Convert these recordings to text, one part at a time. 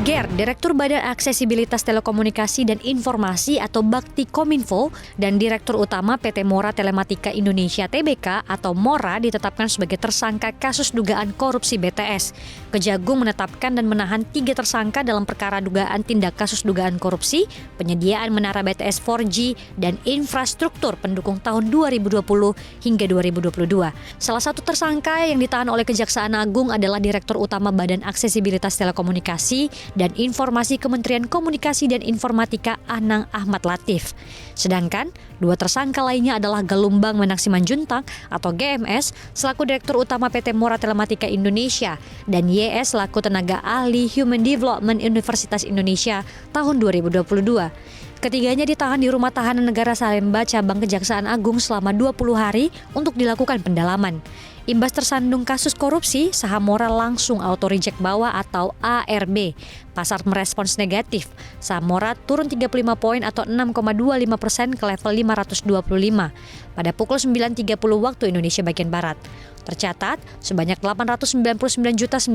GER, Direktur Badan Aksesibilitas Telekomunikasi dan Informasi atau Bakti Kominfo dan Direktur Utama PT Mora Telematika Indonesia Tbk atau Mora ditetapkan sebagai tersangka kasus dugaan korupsi BTS. Kejagung menetapkan dan menahan 3 tersangka dalam perkara dugaan tindak kasus dugaan korupsi, penyediaan menara BTS 4G, dan infrastruktur pendukung tahun 2020 hingga 2022. Salah satu tersangka yang ditahan oleh Kejaksaan Agung adalah Direktur Utama Badan Aksesibilitas Telekomunikasi dan Informasi Kementerian Komunikasi dan Informatika Anang Ahmad Latif. Sedangkan 2 tersangka lainnya adalah Galumbang Menak Simanjuntak atau GMS selaku Direktur Utama PT Mora Telematika Indonesia dan YS selaku Tenaga Ahli Human Development Universitas Indonesia tahun 2022. Ketiganya ditahan di Rumah Tahanan Negara Salemba Cabang Kejaksaan Agung selama 20 hari untuk dilakukan pendalaman. Imbas tersandung kasus korupsi, saham Mora langsung auto reject bawah atau ARB. Pasar merespons negatif. Saham Mora turun 35 poin atau 6,25% ke level 525 pada pukul 9.30 waktu Indonesia bagian Barat. Tercatat, sebanyak 899.990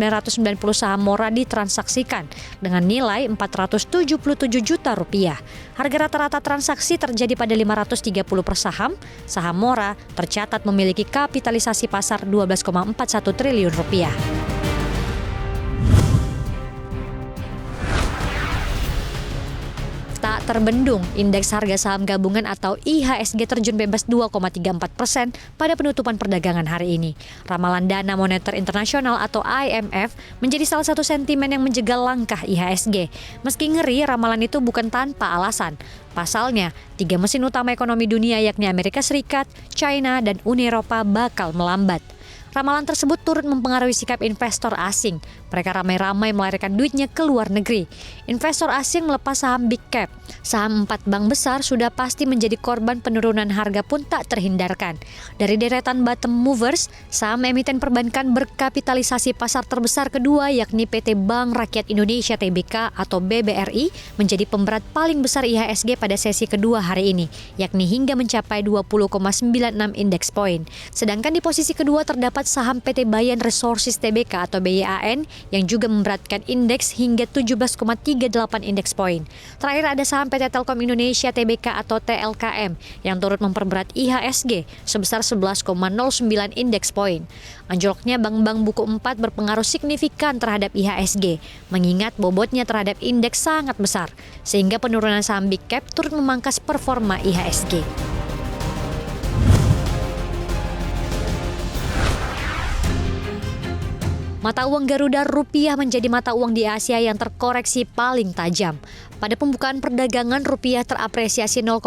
saham Mora ditransaksikan dengan nilai 477 juta rupiah. Harga rata-rata transaksi terjadi pada 530 per saham. Saham Mora tercatat memiliki kapitalisasi pasar 12,41 triliun rupiah. Tak terbendung, indeks harga saham gabungan atau IHSG terjun bebas 2,34% pada penutupan perdagangan hari ini. Ramalan Dana Moneter Internasional atau IMF menjadi salah satu sentimen yang menjegal langkah IHSG. Meski ngeri, ramalan itu bukan tanpa alasan. Pasalnya, 3 mesin utama ekonomi dunia yakni Amerika Serikat, China, dan Uni Eropa bakal melambat. Ramalan tersebut turut mempengaruhi sikap investor asing. Mereka ramai-ramai melarikan duitnya ke luar negeri. Investor asing melepas saham big cap. Saham 4 bank besar sudah pasti menjadi korban penurunan harga pun tak terhindarkan. Dari deretan bottom movers, saham emiten perbankan berkapitalisasi pasar terbesar kedua yakni PT Bank Rakyat Indonesia Tbk atau BBRI menjadi pemberat paling besar IHSG pada sesi kedua hari ini, yakni hingga mencapai 20,96 indeks poin. Sedangkan di posisi kedua terdapat saham PT Bayan Resources Tbk atau BYAN yang juga memberatkan indeks hingga 17,38 indeks poin. Terakhir ada saham PT Telkom Indonesia Tbk atau TLKM yang turut memperberat IHSG sebesar 11,09 indeks poin. Anjloknya bank-bank buku 4 berpengaruh signifikan terhadap IHSG, mengingat bobotnya terhadap indeks sangat besar, sehingga penurunan saham big cap turut memangkas performa IHSG. Mata uang Garuda rupiah menjadi mata uang di Asia yang terkoreksi paling tajam. Pada pembukaan perdagangan, rupiah terapresiasi 0,1%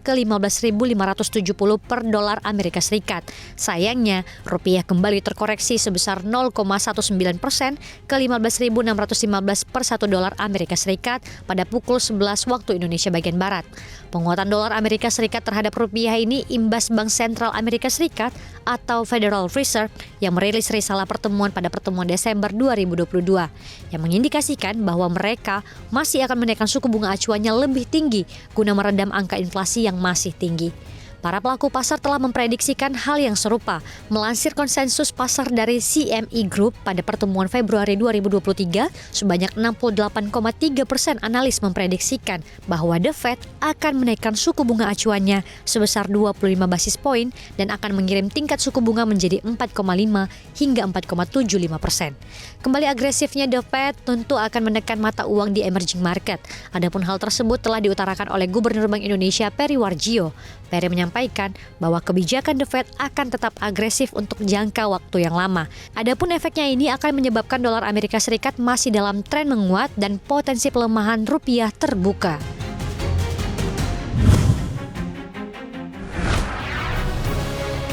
ke 15.570 per dolar Amerika Serikat. Sayangnya, rupiah kembali terkoreksi sebesar 0,19% ke 15.615 per 1 dolar Amerika Serikat pada pukul 11 waktu Indonesia bagian Barat. Penguatan dolar Amerika Serikat terhadap rupiah ini imbas Bank Sentral Amerika Serikat atau Federal Reserve yang merilis risalah pertemuan pada pertemuan Desember 2022 yang mengindikasikan bahwa mereka masih akan menaikkan suku bunga acuannya lebih tinggi guna meredam angka inflasi yang masih tinggi. Para pelaku pasar telah memprediksikan hal yang serupa. Melansir konsensus pasar dari CME Group pada pertemuan Februari 2023, sebanyak 68,3% analis memprediksikan bahwa The Fed akan menaikkan suku bunga acuannya sebesar 25 basis poin dan akan mengirim tingkat suku bunga menjadi 4,5 hingga 4,75%. Kembali agresifnya The Fed tentu akan menekan mata uang di emerging market. Adapun hal tersebut telah diutarakan oleh Gubernur Bank Indonesia Peri Warjio. Peri menyampaikan bahwa kebijakan The Fed akan tetap agresif untuk jangka waktu yang lama. Adapun efeknya ini akan menyebabkan dolar Amerika Serikat masih dalam tren menguat dan potensi pelemahan rupiah terbuka.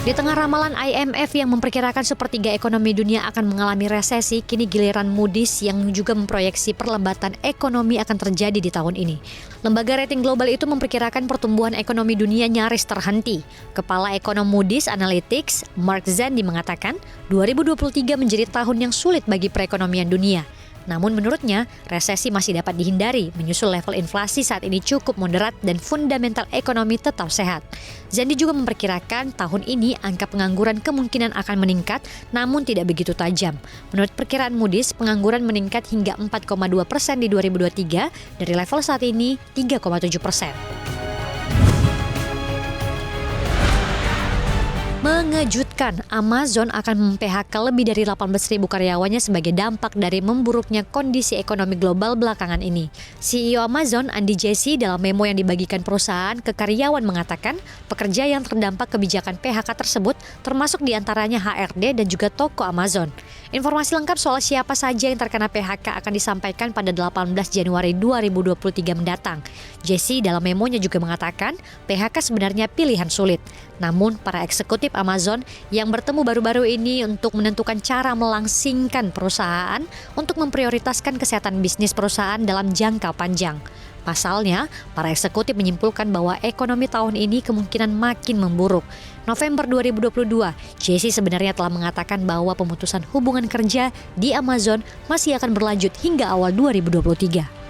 Di tengah ramalan IMF yang memperkirakan sepertiga ekonomi dunia akan mengalami resesi, kini giliran Moody's yang juga memproyeksi perlambatan ekonomi akan terjadi di tahun ini. Lembaga rating global itu memperkirakan pertumbuhan ekonomi dunia nyaris terhenti. Kepala Ekonom Moody's Analytics, Mark Zandi mengatakan, 2023 menjadi tahun yang sulit bagi perekonomian dunia. Namun menurutnya, resesi masih dapat dihindari menyusul level inflasi saat ini cukup moderat dan fundamental ekonomi tetap sehat. Zandi juga memperkirakan tahun ini angka pengangguran kemungkinan akan meningkat namun tidak begitu tajam. Menurut perkiraan Moody's, pengangguran meningkat hingga 4,2% di 2023 dari level saat ini 3,7%. Mengejutkan, Amazon akan mem-PHK lebih dari 18.000 karyawannya sebagai dampak dari memburuknya kondisi ekonomi global belakangan ini. CEO Amazon, Andy Jassy, dalam memo yang dibagikan perusahaan ke karyawan mengatakan pekerja yang terdampak kebijakan PHK tersebut termasuk diantaranya HRD dan juga toko Amazon. Informasi lengkap soal siapa saja yang terkena PHK akan disampaikan pada 18 Januari 2023 mendatang. Jassy dalam memonya juga mengatakan PHK sebenarnya pilihan sulit. Namun para eksekutif Amazon yang bertemu baru-baru ini untuk menentukan cara melangsingkan perusahaan untuk memprioritaskan kesehatan bisnis perusahaan dalam jangka panjang. Pasalnya, para eksekutif menyimpulkan bahwa ekonomi tahun ini kemungkinan makin memburuk. November 2022, Jassy sebenarnya telah mengatakan bahwa pemutusan hubungan kerja di Amazon masih akan berlanjut hingga awal 2023.